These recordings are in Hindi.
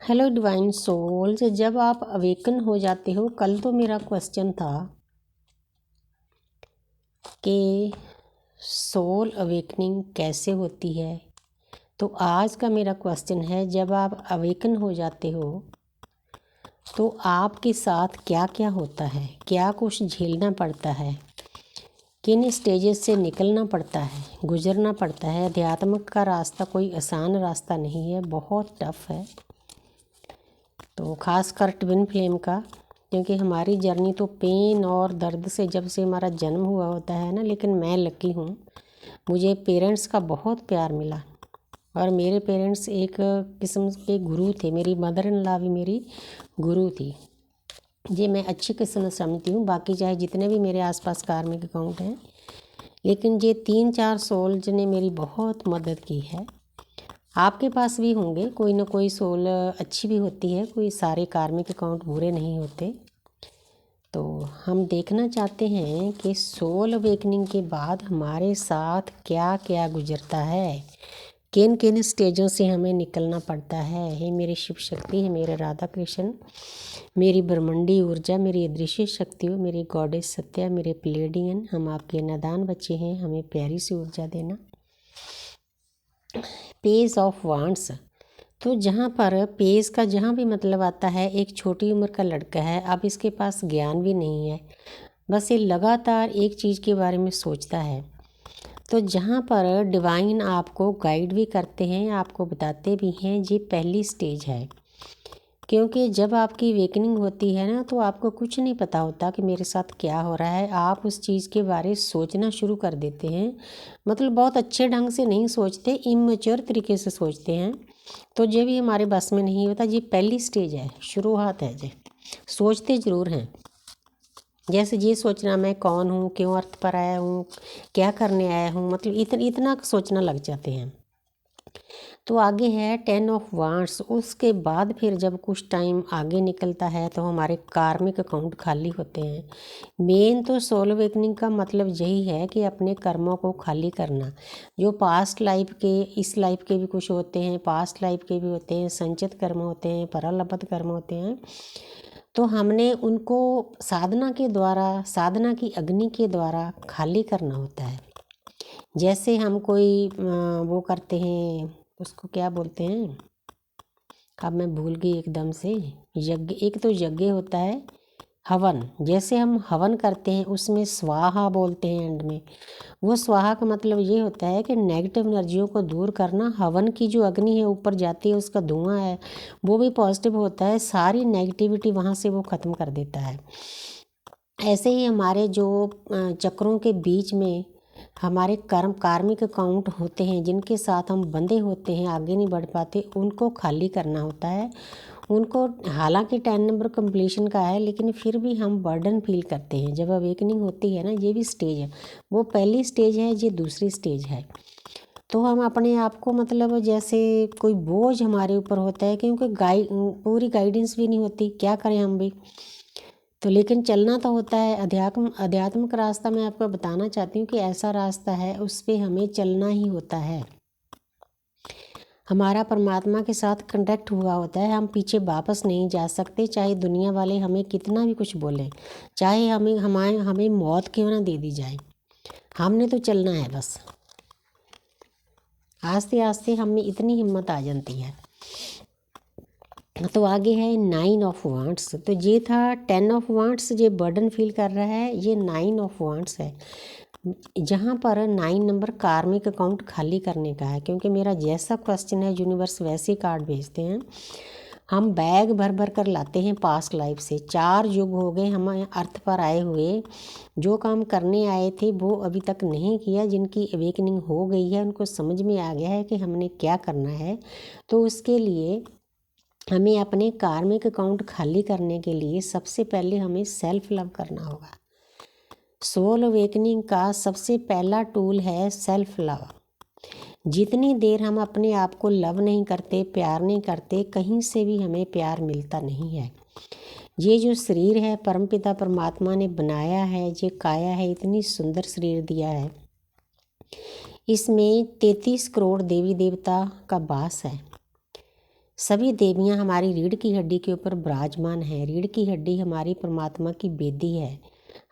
हेलो डिवाइन सोल्स, जब आप अवेकन हो जाते हो, कल तो मेरा क्वेश्चन था कि सोल अवेकनिंग कैसे होती है। तो आज का मेरा क्वेश्चन है, जब आप अवेकन हो जाते हो तो आपके साथ क्या क्या होता है, क्या कुछ झेलना पड़ता है, किन स्टेजेस से निकलना पड़ता है, गुजरना पड़ता है। अध्यात्म का रास्ता कोई आसान रास्ता नहीं है, बहुत टफ है। तो ख़ासकर ट्विन फ्लेम का, क्योंकि हमारी जर्नी तो पेन और दर्द से जब से हमारा जन्म हुआ होता है ना। लेकिन मैं लकी हूँ, मुझे पेरेंट्स का बहुत प्यार मिला और मेरे पेरेंट्स एक किस्म के गुरु थे। मेरी मदर इन लॉ भी मेरी गुरु थी। ये मैं अच्छी किस्म समझती हूँ। बाकी चाहे जितने भी मेरे आसपास कार्मिक अकाउंट हैं, लेकिन ये 3-4 सोल्स ने मेरी बहुत मदद की है। आपके पास भी होंगे, कोई ना कोई सोल अच्छी भी होती है, कोई सारे कार्मिक अकाउंट बुरे नहीं होते। तो हम देखना चाहते हैं कि सोल अवेकनिंग के बाद हमारे साथ क्या क्या गुजरता है, किन किन स्टेजों से हमें निकलना पड़ता है। हे मेरी शिव शक्ति, है मेरे राधा कृष्ण, मेरी ब्रह्मंडी ऊर्जा, मेरी अदृश्य शक्तियों, मेरी गॉडेस सत्या, मेरे प्लेडियन, हम आपके नादान बच्चे हैं, हमें प्यारी सी ऊर्जा देना। पेज ऑफ वांड्स, तो जहाँ पर पेज का जहाँ भी मतलब आता है, एक छोटी उम्र का लड़का है, अब इसके पास ज्ञान भी नहीं है, बस ये लगातार एक चीज़ के बारे में सोचता है। तो जहाँ पर डिवाइन आपको गाइड भी करते हैं, आपको बताते भी हैं, ये पहली स्टेज है। क्योंकि जब आपकी वेकनिंग होती है ना, तो आपको कुछ नहीं पता होता कि मेरे साथ क्या हो रहा है। आप उस चीज़ के बारे सोचना शुरू कर देते हैं, मतलब बहुत अच्छे ढंग से नहीं सोचते, इमेच्योर तरीके से सोचते हैं। तो ये भी हमारे बस में नहीं होता। ये पहली स्टेज है, शुरुआत है। ये सोचते ज़रूर हैं, जैसे ये सोचना मैं कौन हूँ, क्यों अर्थ पर आया हूँ, क्या करने आया हूँ, मतलब इतना सोचना लग जाते हैं। तो आगे है 10 ऑफ वांड्स। उसके बाद फिर जब कुछ टाइम आगे निकलता है तो हमारे कार्मिक अकाउंट खाली होते हैं। मेन तो सोल अवेकनिंग का मतलब यही है कि अपने कर्मों को खाली करना। जो पास्ट लाइफ के, इस लाइफ के भी कुछ होते हैं, पास्ट लाइफ के भी होते हैं, संचित कर्म होते हैं, परालब्ध कर्म होते हैं। तो हमने उनको साधना के द्वारा, साधना की अग्नि के द्वारा खाली करना होता है। जैसे हम कोई वो करते हैं, उसको क्या बोलते हैं, अब मैं भूल गई एकदम से। यज्ञ, एक तो यज्ञ होता है, हवन। जैसे हम हवन करते हैं, उसमें स्वाहा बोलते हैं एंड में। वो स्वाहा का मतलब ये होता है कि नेगेटिव एनर्जियों को दूर करना। हवन की जो अग्नि है ऊपर जाती है, उसका धुआं है, वो भी पॉजिटिव होता है, सारी नेगेटिविटी वहाँ से वो ख़त्म कर देता है। ऐसे ही हमारे जो चक्रों के बीच में हमारे कार्मिक अकाउंट होते हैं, जिनके साथ हम बंधे होते हैं, आगे नहीं बढ़ पाते, उनको खाली करना होता है। उनको, हालांकि 10 नंबर कंप्लीशन का है, लेकिन फिर भी हम बर्डन फील करते हैं जब अवेकनिंग होती है ना। ये भी स्टेज है, वो पहली स्टेज है, ये दूसरी स्टेज है। तो हम अपने आप को, मतलब जैसे कोई बोझ हमारे ऊपर होता है, क्योंकि पूरी गाइडेंस भी नहीं होती, क्या करें हम भी। तो लेकिन चलना तो होता है। अध्यात्म का रास्ता मैं आपको बताना चाहती हूँ कि ऐसा रास्ता है, उस पर हमें चलना ही होता है। हमारा परमात्मा के साथ कनेक्ट हुआ होता है, हम पीछे वापस नहीं जा सकते, चाहे दुनिया वाले हमें कितना भी कुछ बोलें, चाहे हमें मौत क्यों ना दे दी जाए, हमने तो चलना है बस। आस्ते आस्ते हमें इतनी हिम्मत आ जाती है। तो आगे है 9 ऑफ वांड्स। तो ये था 10 ऑफ वांड्स, ये बर्डन फील कर रहा है। ये 9 ऑफ वांड्स है, जहाँ पर 9 नंबर कार्मिक अकाउंट खाली करने का है। क्योंकि मेरा जैसा क्वेश्चन है, यूनिवर्स वैसे कार्ड भेजते हैं। हम बैग भर भर कर लाते हैं पास्ट लाइफ से। 4 युग हो गए हम अर्थ पर आए हुए, जो काम करने आए थे वो अभी तक नहीं किया। जिनकी अवेकनिंग हो गई है, उनको समझ में आ गया है कि हमने क्या करना है। तो उसके लिए हमें अपने कार्मिक अकाउंट खाली करने के लिए सबसे पहले हमें सेल्फ लव करना होगा। सोल अवेकनिंग का सबसे पहला टूल है सेल्फ लव। जितनी देर हम अपने आप को लव नहीं करते, प्यार नहीं करते, कहीं से भी हमें प्यार मिलता नहीं है। ये जो शरीर है, परमपिता परमात्मा ने बनाया है, ये काया है, इतनी सुंदर शरीर दिया है। इसमें 33 करोड़ देवी देवता का वास है। सभी देवियाँ हमारी रीढ़ की हड्डी के ऊपर विराजमान हैं। रीढ़ की हड्डी हमारी परमात्मा की बेदी है।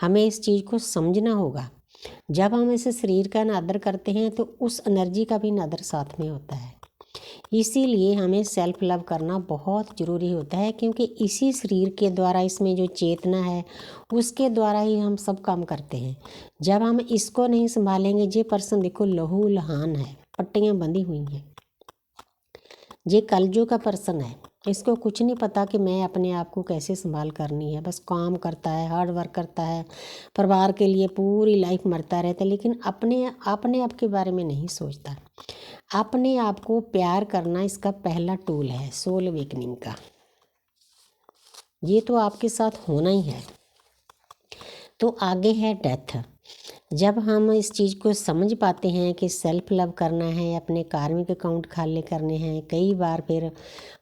हमें इस चीज़ को समझना होगा। जब हम इस शरीर का अनादर करते हैं तो उस एनर्जी का भी अनादर साथ में होता है। इसीलिए हमें सेल्फ लव करना बहुत ज़रूरी होता है, क्योंकि इसी शरीर के द्वारा, इसमें जो चेतना है उसके द्वारा ही हम सब काम करते हैं। जब हम इसको नहीं संभालेंगे, ये पर्सन देखो लहू लहान है, पट्टियाँ बंधी हुई हैं, ये कलजुग का पर्सन है। इसको कुछ नहीं पता कि मैं अपने आप को कैसे संभाल करनी है। बस काम करता है, हार्ड वर्क करता है, परिवार के लिए पूरी लाइफ मरता रहता है, लेकिन अपने आप के बारे में नहीं सोचता। अपने आप को प्यार करना इसका पहला टूल है सोल अवेकनिंग का। ये तो आपके साथ होना ही है। तो आगे है डेथ। जब हम इस चीज़ को समझ पाते हैं कि सेल्फ लव करना है, अपने कार्मिक अकाउंट खाली करने हैं, कई बार फिर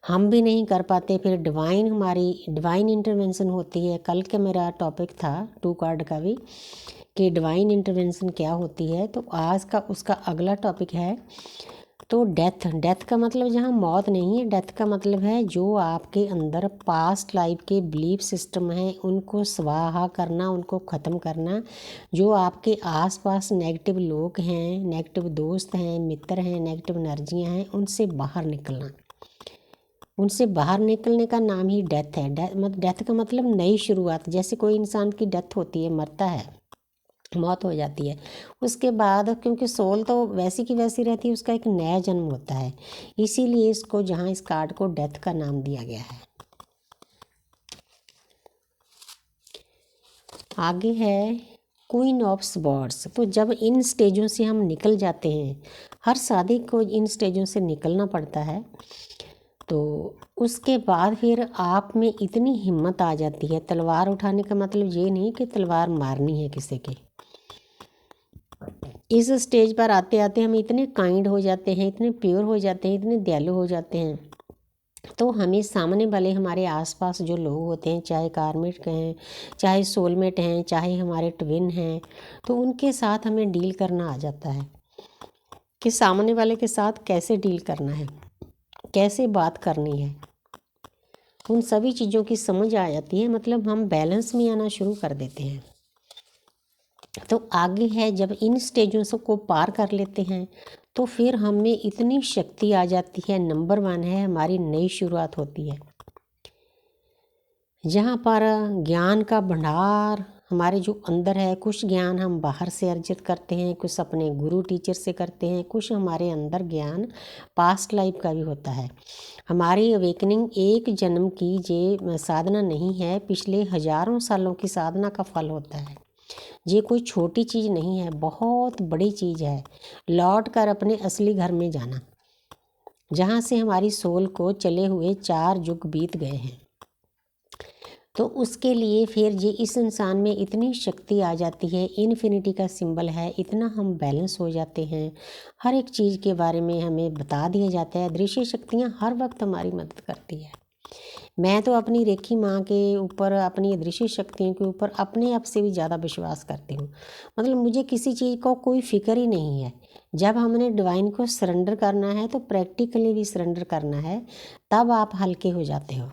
हम भी नहीं कर पाते, फिर डिवाइन इंटरवेंशन होती है। कल का मेरा टॉपिक था 2 कार्ड का भी, कि डिवाइन इंटरवेंशन क्या होती है। तो आज का उसका अगला टॉपिक है तो डेथ का मतलब जहाँ मौत नहीं है, डेथ का मतलब है जो आपके अंदर पास्ट लाइफ के बिलीफ सिस्टम हैं उनको स्वाहा करना, उनको ख़त्म करना। जो आपके आसपास नेगेटिव लोग हैं, नेगेटिव दोस्त हैं, मित्र हैं, नेगेटिव एनर्जियाँ हैं, उनसे बाहर निकलना। उनसे बाहर निकलने का नाम ही डेथ है। डेथ का मतलब नई शुरुआत। जैसे कोई इंसान की डेथ होती है, मरता है, मौत हो जाती है, उसके बाद क्योंकि सोल तो वैसी की वैसी रहती है, उसका एक नया जन्म होता है। इसीलिए इसको, जहाँ इस कार्ड को डेथ का नाम दिया गया है। आगे है क्वीन ऑफ स्वॉर्ड्स। तो जब इन स्टेजों से हम निकल जाते हैं, हर शादी को इन स्टेजों से निकलना पड़ता है, तो उसके बाद फिर आप में इतनी हिम्मत आ जाती है। तलवार उठाने का मतलब ये नहीं कि तलवार मारनी है किसी के। इस स्टेज पर आते आते हम इतने काइंड हो जाते हैं, इतने प्योर हो जाते हैं, इतने दयालु हो जाते हैं, तो हमें सामने वाले हमारे आसपास जो लोग होते हैं, चाहे कार्मिक हैं, चाहे सोलमेट हैं, चाहे हमारे ट्विन हैं, तो उनके साथ हमें डील करना आ जाता है कि सामने वाले के साथ कैसे डील करना है, कैसे बात करनी है। उन सभी चीज़ों की समझ आ जाती है, मतलब हम बैलेंस में आना शुरू कर देते हैं। तो आगे है, जब इन स्टेजों से को पार कर लेते हैं तो फिर हमें इतनी शक्ति आ जाती है। नंबर 1 है, हमारी नई शुरुआत होती है, जहाँ पर ज्ञान का भंडार हमारे जो अंदर है। कुछ ज्ञान हम बाहर से अर्जित करते हैं, कुछ अपने गुरु टीचर से करते हैं, कुछ हमारे अंदर ज्ञान पास्ट लाइफ का भी होता है। हमारी अवेकनिंग एक जन्म की ये साधना नहीं है, पिछले हजारों सालों की साधना का फल होता है। ये कोई छोटी चीज़ नहीं है, बहुत बड़ी चीज़ है। लौट कर अपने असली घर में जाना, जहाँ से हमारी सोल को चले हुए 4 युग बीत गए हैं। तो उसके लिए फिर ये इस इंसान में इतनी शक्ति आ जाती है, इन्फिनिटी का सिंबल है, इतना हम बैलेंस हो जाते हैं। हर एक चीज़ के बारे में हमें बता दिया जाता है। दृश्य शक्तियाँ हर वक्त हमारी मदद करती है। मैं तो अपनी रेखी माँ के ऊपर, अपनी दृश्य शक्तियों के ऊपर अपने आप से भी ज़्यादा विश्वास करती हूँ। मतलब मुझे किसी चीज़ को कोई फिक्र ही नहीं है। जब हमने डिवाइन को सरेंडर करना है तो प्रैक्टिकली भी सरेंडर करना है, तब आप हल्के हो जाते हो।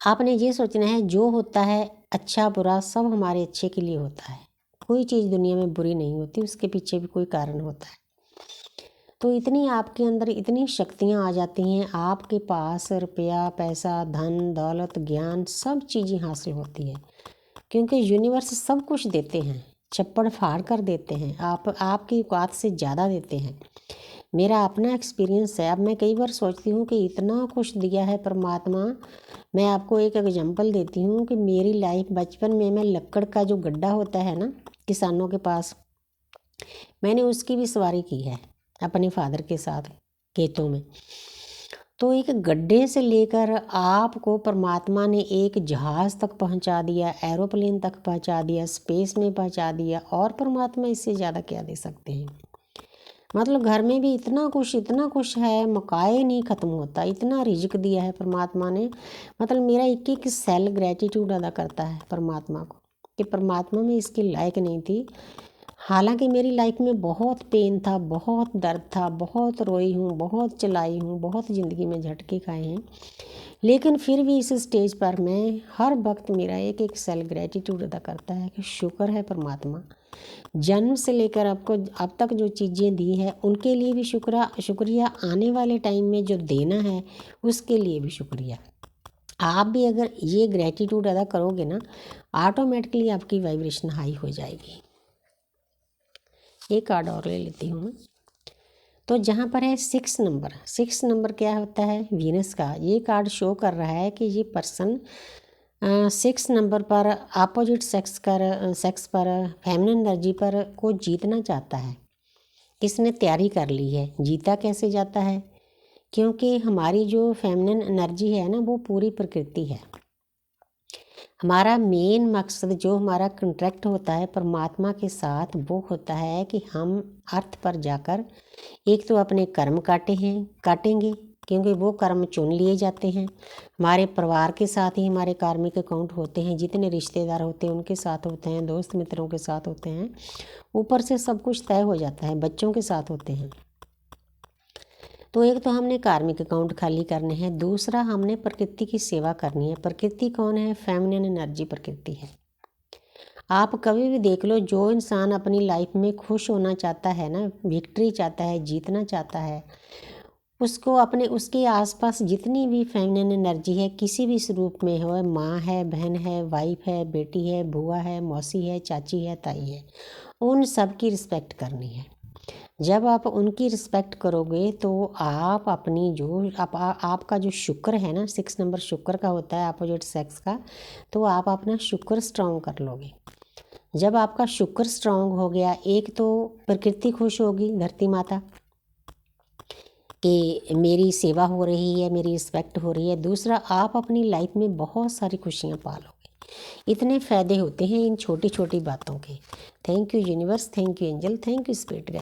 आपने ये सोचना है जो होता है अच्छा बुरा सब हमारे अच्छे के लिए होता है। कोई चीज़ दुनिया में बुरी नहीं होती, उसके पीछे भी कोई कारण होता है। तो इतनी आपके अंदर इतनी शक्तियाँ आ जाती हैं, आपके पास रुपया, पैसा, धन, दौलत, ज्ञान सब चीज़ें हासिल होती है, क्योंकि यूनिवर्स सब कुछ देते हैं, चप्पड़ फाड़ कर देते हैं, आपकी औकात से ज़्यादा देते हैं। मेरा अपना एक्सपीरियंस है। अब मैं कई बार सोचती हूँ कि इतना कुछ दिया है परमात्मा। मैं आपको एक एग्जांपल देती हूँ कि मेरी लाइफ बचपन में, मैं लक्कड़ का जो गड्ढा होता है ना किसानों के पास, मैंने उसकी भी सवारी की है अपने फादर के साथ खेतों में। तो एक गड्ढे से लेकर आपको परमात्मा ने एक जहाज़ तक पहुंचा दिया, एरोप्लेन तक पहुंचा दिया, स्पेस में पहुंचा दिया, और परमात्मा इससे ज़्यादा क्या दे सकते हैं। मतलब घर में भी इतना कुछ है, मकाए नहीं ख़त्म होता, इतना रिज़्क दिया है परमात्मा ने। मतलब मेरा एक एक सेल ग्रेटिट्यूड अदा करता है परमात्मा को, कि परमात्मा में इसकी लायक नहीं थी। हालांकि मेरी लाइफ में बहुत पेन था, बहुत दर्द था, बहुत रोई हूँ, बहुत चलाई हूँ, बहुत ज़िंदगी में झटके खाए हैं, लेकिन फिर भी इस स्टेज पर मैं हर वक्त मेरा एक एक सेल ग्रेटिट्यूड अदा करता है कि शुक्र है परमात्मा, जन्म से लेकर आपको अब तक जो चीज़ें दी है उनके लिए भी शुक्रिया, आने वाले टाइम में जो देना है उसके लिए भी शुक्रिया। आप भी अगर ये ग्रेटिट्यूड अदा करोगे ना, ऑटोमेटिकली आपकी वाइब्रेशन हाई हो जाएगी। एक कार्ड और ले लेती हूँ मैं। तो जहाँ पर है 6 नंबर क्या होता है? वीनस का। ये कार्ड शो कर रहा है कि ये पर्सन 6 नंबर पर अपोजिट सेक्स पर फेमिनिन एनर्जी पर को जीतना चाहता है। इसने तैयारी कर ली है। जीता कैसे जाता है? क्योंकि हमारी जो फेमिनिन एनर्जी है ना, वो पूरी प्रकृति है। हमारा मेन मकसद जो हमारा कंट्रैक्ट होता है परमात्मा के साथ, वो होता है कि हम अर्थ पर जाकर एक तो अपने कर्म काटेंगे, क्योंकि वो कर्म चुन लिए जाते हैं। हमारे परिवार के साथ ही हमारे कार्मिक अकाउंट होते हैं, जितने रिश्तेदार होते हैं उनके साथ होते हैं, दोस्त मित्रों के साथ होते हैं, ऊपर से सब कुछ तय हो जाता है, बच्चों के साथ होते हैं। तो एक तो हमने कार्मिक अकाउंट खाली करने हैं, दूसरा हमने प्रकृति की सेवा करनी है। प्रकृति कौन है? फेमिनिन एनर्जी प्रकृति है। आप कभी भी देख लो, जो इंसान अपनी लाइफ में खुश होना चाहता है ना, विक्ट्री चाहता है, जीतना चाहता है, उसको उसके आसपास जितनी भी फेमिनिन एनर्जी है, किसी भी स्वरूप में हो, माँ है, बहन है, वाइफ है, बेटी है, बुआ है, मौसी है, चाची है, ताई है, उन सब की रिस्पेक्ट करनी है। जब आप उनकी रिस्पेक्ट करोगे तो आप अपनी आपका जो शुक्र है ना, 6 नंबर शुक्र का होता है अपोजिट सेक्स का, तो आप अपना शुक्र स्ट्रॉन्ग कर लोगे। जब आपका शुक्र स्ट्रॉन्ग हो गया, एक तो प्रकृति खुश होगी, धरती माता, कि मेरी सेवा हो रही है, मेरी रिस्पेक्ट हो रही है। दूसरा, आप अपनी लाइफ में बहुत सारी खुशियाँ पालोगे। इतने फ़ायदे होते हैं इन छोटी छोटी बातों के। Thank you universe, thank you angel, thank you spirit.